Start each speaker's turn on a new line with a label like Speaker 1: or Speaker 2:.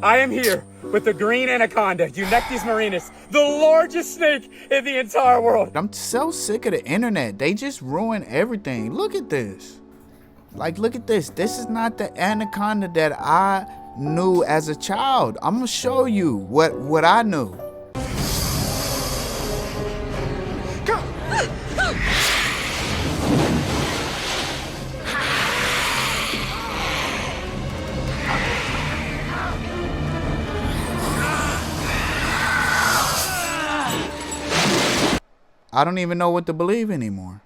Speaker 1: I am here with the green anaconda, Eunectes marinus, the largest snake in the entire world.
Speaker 2: I'm so sick of the internet. They just ruin everything. Look at this. Like, look at this. This is not the anaconda that I knew as a child. I'm gonna show you what I knew. I don't even know what to believe anymore.